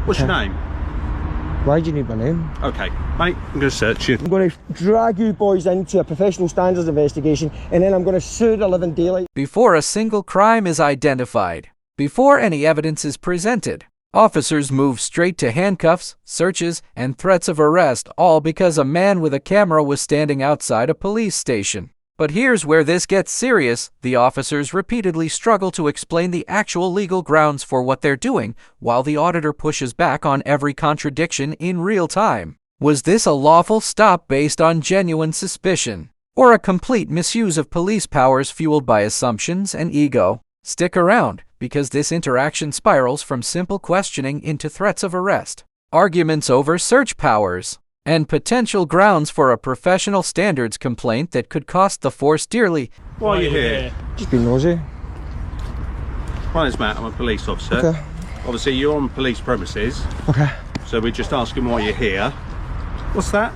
What's your name? Why do you need my name? Okay, mate, I'm going to search you. I'm going to drag you boys into a professional standards investigation, and then I'm going to sue the living daylight. Before a single crime is identified, before any evidence is presented, officers move straight to handcuffs, searches, and threats of arrest, all because a man with a camera was standing outside a police station. But here's where this gets serious. The officers repeatedly struggle to explain the actual legal grounds for what they're doing, while the auditor pushes back on every contradiction in real time. Was this a lawful stop based on genuine suspicion, or a complete misuse of police powers fueled by assumptions and ego? Stick around, because this interaction spirals from simple questioning into threats of arrest, arguments over search powers, and potential grounds for a professional standards complaint that could cost the force dearly. Why are you here? Just being nosy. My name's Matt, I'm a police officer. Okay. Obviously you're on police premises. Okay. So we're just asking why you're here. What's that?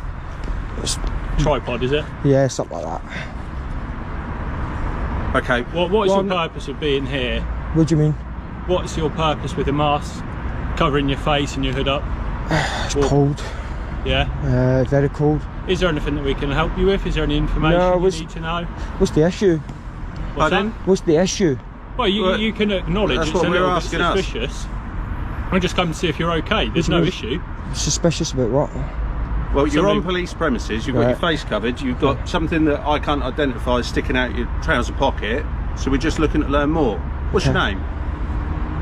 It's, tripod, is it? yeah, something like that. Okay. What is your purpose of being here? What do you mean? What's your purpose with a mask, covering your face and your hood up? It's cold. Yeah? Very cold. Is there anything that we can help you with? Is there any information you need to know? What's the issue? What's that? What's the issue? Well, you can acknowledge that's it's what a we're little bit asking us. suspicious. I'll just come to see if you're okay. There's no issue. Suspicious about what? Well, you're on police premises, you've got your face covered, you've got something that I can't identify sticking out your trouser pocket, so we're just looking to learn more. What's your name?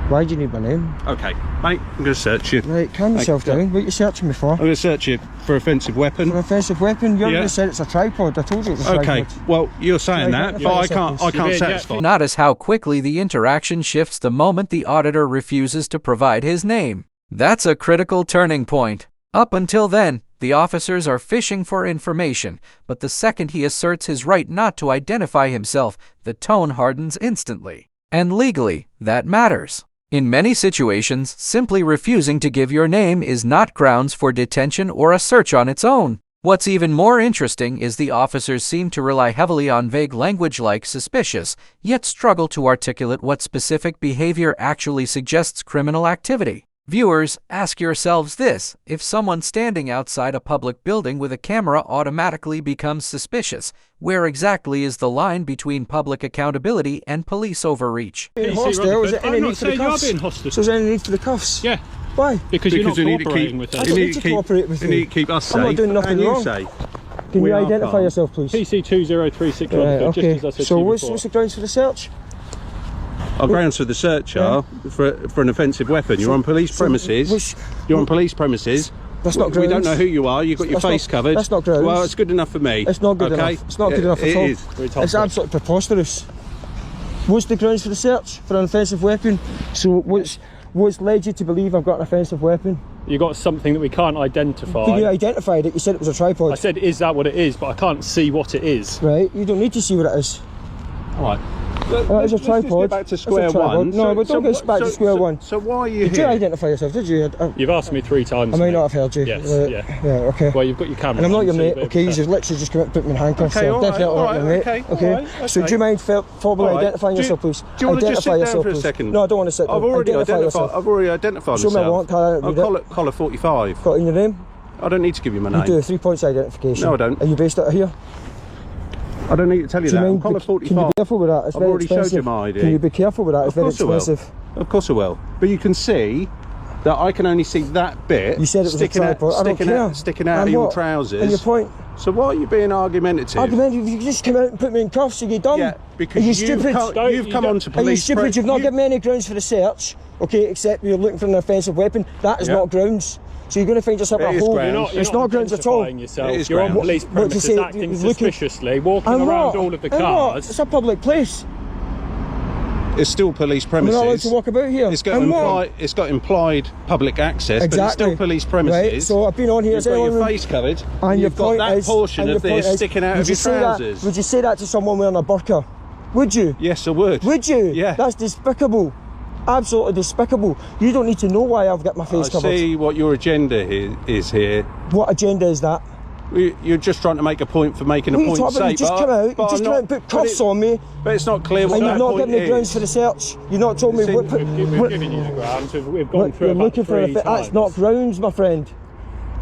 Why do you need my name? Okay, mate, I'm going to search you. Right, calm yourself down. What are you searching me for? I'm going to search you for offensive weapon. For an offensive weapon? You already said it's a tripod. I told you it was a tripod. Okay, well, you're saying that, but I can't satisfy. Notice how quickly the interaction shifts the moment the auditor refuses to provide his name. That's a critical turning point. Up until then, the officers are fishing for information, but the second he asserts his right not to identify himself, the tone hardens instantly. And legally, that matters. In many situations, simply refusing to give your name is not grounds for detention or a search on its own. What's even more interesting is the officers seem to rely heavily on vague language like suspicious, yet struggle to articulate what specific behavior actually suggests criminal activity. Viewers, ask yourselves this: if someone standing outside a public building with a camera automatically becomes suspicious, where exactly is the line between public accountability and police overreach? Being hostile, is it any I'm need not for the saying you're cuffs? being hostile. So is there any need for the cuffs? Yeah. Why? Because you're not you need to cooperating keep, with I us. don't need to cooperate with you you. need to keep us safe. I'm not doing nothing and wrong. You say. Can We you are identify calm. yourself, please? PC 2036 Right, just okay. as I said So to you what's before. the grounds for the search? Our grounds for the search are for an offensive weapon. You're on police premises. You're on police premises. That's not We don't grounds. know who you are. You've got your face covered. That's not grounds. Well, it's good enough for me. It's not good enough. It's not good enough at all. It is. It's absolutely preposterous. What's the grounds for the search? For an offensive weapon? So what's led you to believe I've got an offensive weapon? You got something that we can't identify. Did you identify it? You said it was a tripod. I said, is that what it is? But I can't see what it is. Right, you don't need to see what it is. All right. It's a tripod. Get back to square It's a tripod. one. No, but don't get back to square one. So why are you Did you here? identify yourself? Did you? You've asked me 3 times. I might mate. not have heard you. Yes, Yeah, okay. Well, you've got your camera. And I'm not on, your so mate, you'll be able okay? to You've literally just come out and put me in handcuffs, Okay, so all right, definitely all not your right, mate. okay, all right, So okay. do you mind formally All right. identifying yourself, please? Do you want to just sit Identify down yourself, for a please. second? No, I don't want to sit down. I've already yourself. identified Show me myself. what, can I read it? Collar 45. Got it in your name? I don't need to give you my name. You do 3 points identification. No, I don't. Are you based out of here? I don't need to tell you Do you that. mind? Collar Can you 45. be careful with that? It's I've very already expensive. showed you my ID. Can you be careful with that? It's Of very course I will. expensive. Of course I will. But you can see that I can only see that bit. You said it was a sticking out, tripod. I don't care. sticking out And of your what? trousers. And your point? So why are you being argumentative? Argument, you just come out and put me in cuffs, are you dumb? Yeah, because are you you've stupid? come onto police. Are you stupid? You've not given me any grounds for the search, okay, except you're looking for an offensive weapon. That is not grounds. So you're going to find yourself a hole. It's not grounds at all. Yourself. You're on police premises acting suspiciously, walking around all of the cars. It's a public place. It's still police premises. We're not allowed to walk about here. It's got implied public access, but it's still police premises. Right, so I've been on here. You've got your face covered, and you've got that portion of this sticking out of your trousers. Would you say that to someone wearing a burqa? Would you? Yes, I would. Would you? Yeah. That's despicable. Absolutely despicable. You don't need to know why I've got my face covered. I see what your agenda is here. What agenda is that? You're just trying to make a point for making a point's sake. You just come out and put cuffs on me. But it's not clear what and that you've not point given me grounds for the search. You've not told me what... We've given you the grounds. We've gone through about 3 times. That's not grounds, my friend.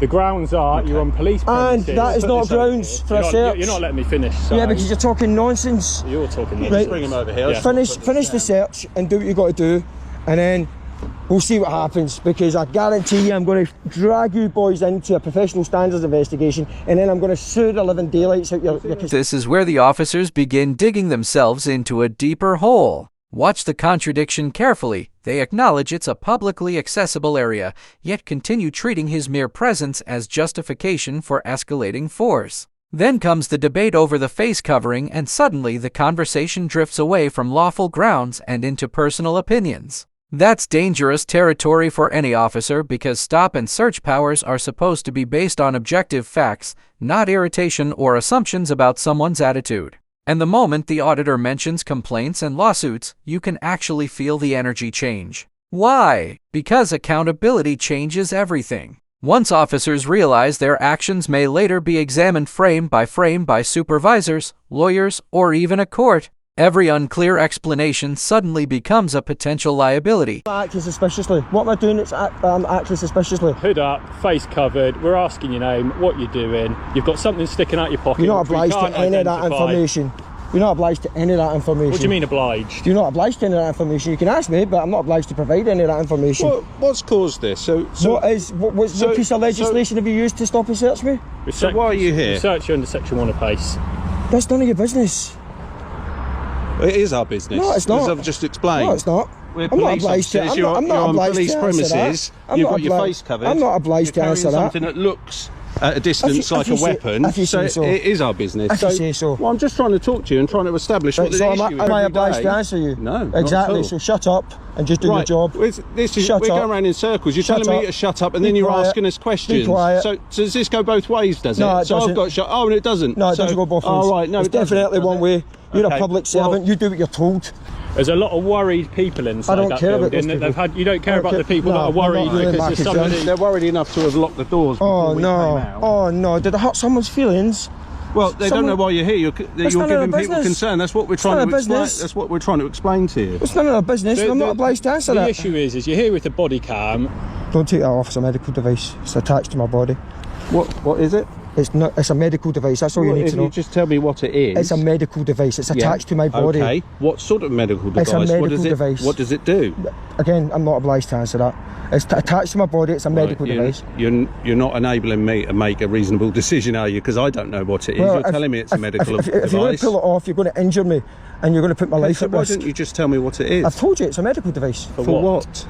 The grounds are you're on police premises. And that is not grounds for a search. You're not letting me finish. So yeah, because you're talking nonsense. You're talking nonsense. Right. Bring him over here. Yeah. Finish the search and do what you got to do, and then we'll see what happens, because I guarantee you I'm going to drag you boys into a professional standards investigation, and then I'm going to sue the living daylights out your... This is where the officers begin digging themselves into a deeper hole. Watch the contradiction carefully. They acknowledge it's a publicly accessible area, yet continue treating his mere presence as justification for escalating force. Then comes the debate over the face covering, and suddenly the conversation drifts away from lawful grounds and into personal opinions. That's dangerous territory for any officer, because stop and search powers are supposed to be based on objective facts, not irritation or assumptions about someone's attitude. And the moment the auditor mentions complaints and lawsuits, you can actually feel the energy change. Why? Because accountability changes everything. Once officers realize their actions may later be examined frame by supervisors, lawyers, or even a court, every unclear explanation suddenly becomes a potential liability. Acting suspiciously. What am I doing that's acting suspiciously? Hood up, face covered, we're asking your name, what you're doing, you've got something sticking out your pocket. You're not obliged to any of that information. You're not obliged to any of that information. What do you mean obliged? You're not obliged to any of that information. You can ask me, but I'm not obliged to provide any of that information. What's caused this? What piece of legislation have you used to stop and search me? So why are you here? We search you under Section 1 of PACE. That's none of your business. It is our business. No, it's not. As I've just explained. No, it's not. We're I'm not police obliged to. officers, I'm not you're obliged on police to answer premises. that. You've got your face covered. I'm not obliged to answer that. Something that looks at a distance like a weapon. If you say so. It is our business. If you say so. Well, I'm just trying to talk to you and trying to establish what the issue is. Am I obliged to answer you? No, exactly. So shut up and just do your job. We're going around in circles. You're telling me to shut up, and then you're asking us questions. Be quiet. So does this go both ways? Does it? No, it so doesn't. I've got shut. Oh, and it doesn't. No, it doesn't go both ways. Oh, right. No, it's definitely one way. You're a public servant. Well, you do what you're told. There's a lot of worried people inside that building. You don't care about the people that are worried because there's somebody... They're worried enough to have locked the doors before we came out. Oh no, did it hurt someone's feelings? Well, they don't know why you're here. You're giving people concern. That's what we're trying to explain. That's what we're trying to explain to you. It's none of our business. I'm not obliged to answer that. The issue is you're here with the body cam. Don't take that off. It's a medical device. It's attached to my body. What is it? It's not. It's a medical device. That's all you need to know. You just tell me what it is. It's a medical device. It's attached to my body. Okay. What sort of medical device? It's a medical device. What does it do? Again, I'm not obliged to answer that. It's attached to my body. It's a medical device. You're not enabling me to make a reasonable decision, are you? Because I don't know what it is. You're telling me it's a medical device. If you're going to pull it off, you're going to injure me, and you're going to put my life at risk. Why don't you just tell me what it is? I've told you it's a medical device. For what?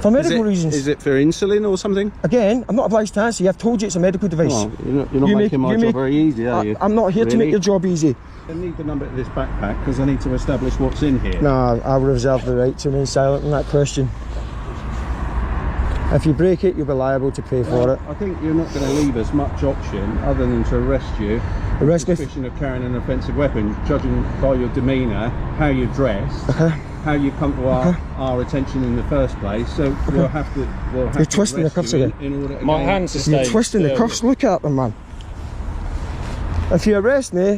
For medical reasons. Is it for insulin or something? Again, I'm not obliged to answer you. I've told you it's a medical device. Well, you're not making my job very easy, are you? I'm not here to make your job easy. I need the number of this backpack because I need to establish what's in here. No, I will reserve the right to remain silent on that question. If you break it, you'll be liable to pay for it. I think you're not going to leave us much option other than to arrest you. Arrest me? Suspicion of carrying an offensive weapon, judging by your demeanour, how you dress, how you come to our attention in the first place. So we'll have to. You're twisting the cuffs again. In order to My hands are staying. You're twisting the cuffs. Look at them, man. If you arrest me,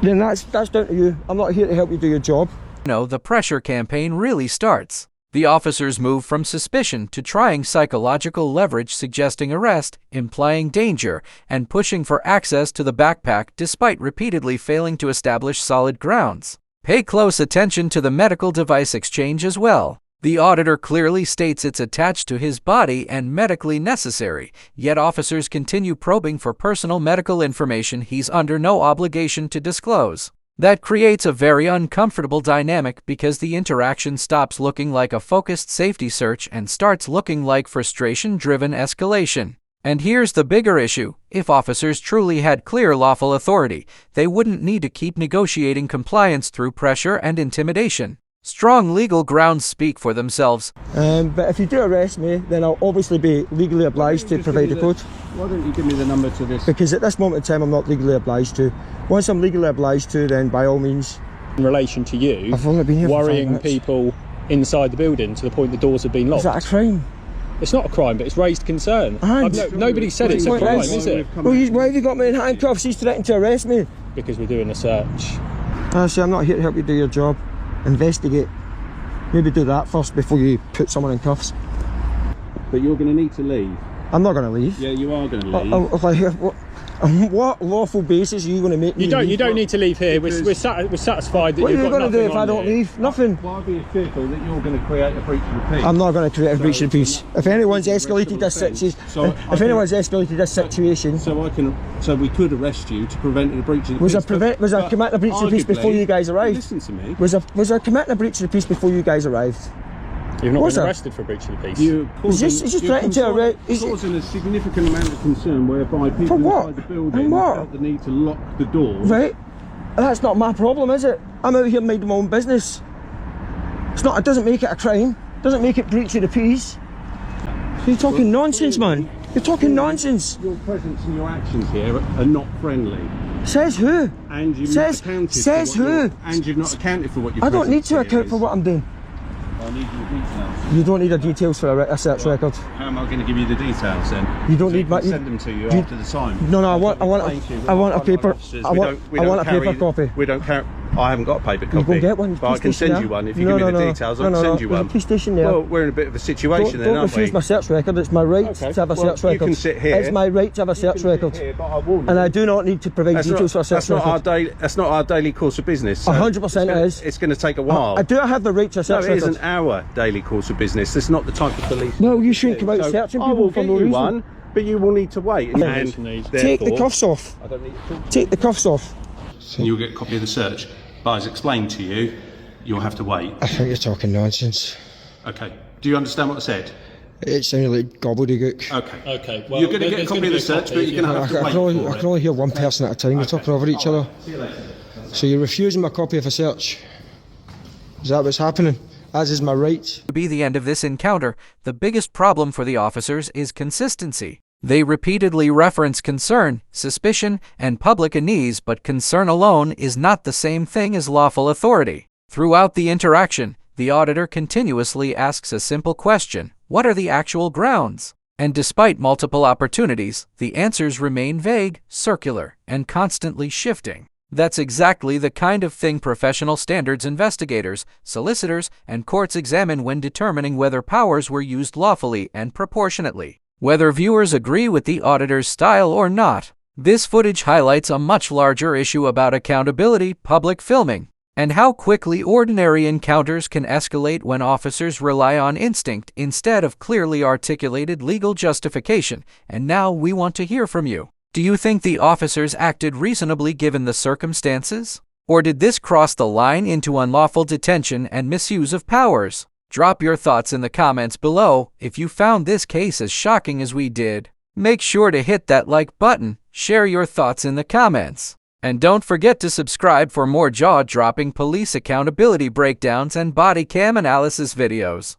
then that's down to you. I'm not here to help you do your job. The pressure campaign really starts. The officers move from suspicion to trying psychological leverage, suggesting arrest, implying danger, and pushing for access to the backpack despite repeatedly failing to establish solid grounds. Pay close attention to the medical device exchange as well. The auditor clearly states it's attached to his body and medically necessary, yet officers continue probing for personal medical information he's under no obligation to disclose. That creates a very uncomfortable dynamic because the interaction stops looking like a focused safety search and starts looking like frustration-driven escalation. And here's the bigger issue. If officers truly had clear lawful authority, they wouldn't need to keep negotiating compliance through pressure and intimidation. Strong legal grounds speak for themselves. But if you do arrest me, then I'll obviously be legally obliged to provide a code. Why don't you give me the number to this? Because at this moment in time, I'm not legally obliged to. Once I'm legally obliged to, then by all means. In relation to you, I've only been here for 5 worrying minutes. people inside the building to the point the doors have been locked. Is that a crime? It's not a crime, but it's raised concern. Nobody said it's a crime, is it? Well, why have you got me in handcuffs? He's threatening to arrest me. Because we're doing a search. See, I'm not here to help you do your job. Investigate. Maybe do that first before you put someone in cuffs. But you're going to need to leave. I'm not going to leave. Yeah, you are going to leave. On what lawful basis are you going to make me leave? You don't need to leave here. We're satisfied that what you've got nothing on you. What are you going to do if I don't leave? Nothing. Why be fearful that you're going to create a breach of the peace? I'm not going to create a breach of the peace. If anyone's escalated this situation, so we could arrest you to prevent a breach of the peace. Was I committing a breach of the peace before you guys arrived? Listen to me. Was I committing a breach of the peace before you guys arrived? You've not been arrested for a breach of the peace. He's just threatening to arrest. It's causing a significant amount of concern whereby people inside the building felt the need to lock the doors. Right. That's not my problem, is it? I'm out here minding my own business. It's not. It doesn't make it a crime. It doesn't make it breach of the peace. You're talking nonsense, man. You're talking nonsense. Your presence and your actions here are not friendly. Says who? And you've not accounted says who? And you've not accounted for what you've. I don't need to account for what I'm doing. I need your details. You don't need the details for a search record. How am I going to give you the details then? You don't need my. Send them to you after the time. No, I want a paper. I want a paper copy. We don't carry. I haven't got a paper copy. You go get one. But I can send you one if you give me the details. I can send you one. Police station there. Well, we're in a bit of a situation then, aren't we? Don't refuse my search record. It's my right to have a search record. You can sit here. It's my right to have a search record. And I do not need to provide details for a search record. That's not our daily course of business. 100% it is. It's going to take a while. I do have the right to a search record. No, it isn't our daily course of business. That's not the type of police. No, you shouldn't come out searching people for no reason. One, but you will need to wait. Take the cuffs off. I don't need to take the cuffs off. And you'll get a copy of the search. But as explained to you, you'll have to wait. I think you're talking nonsense. Okay. Do you understand what I said? It sounded like gobbledygook. Okay. Well, you're going to get a copy of the search, but you're going to have to wait for it. I can only hear one person at a time. You're talking over each other. See you later. So you're refusing my copy of a search. Is that what's happening? As is my right. To be the end of this encounter, the biggest problem for the officers is consistency. They repeatedly reference concern, suspicion, and public unease, but concern alone is not the same thing as lawful authority. Throughout the interaction, the auditor continuously asks a simple question: what are the actual grounds? And despite multiple opportunities, the answers remain vague, circular, and constantly shifting. That's exactly the kind of thing professional standards investigators, solicitors, and courts examine when determining whether powers were used lawfully and proportionately. Whether viewers agree with the auditor's style or not, this footage highlights a much larger issue about accountability, public filming, and how quickly ordinary encounters can escalate when officers rely on instinct instead of clearly articulated legal justification. And now we want to hear from you. Do you think the officers acted reasonably given the circumstances? Or did this cross the line into unlawful detention and misuse of powers? Drop your thoughts in the comments below. If you found this case as shocking as we did, make sure to hit that like button, share your thoughts in the comments, and don't forget to subscribe for more jaw-dropping police accountability breakdowns and body cam analysis videos.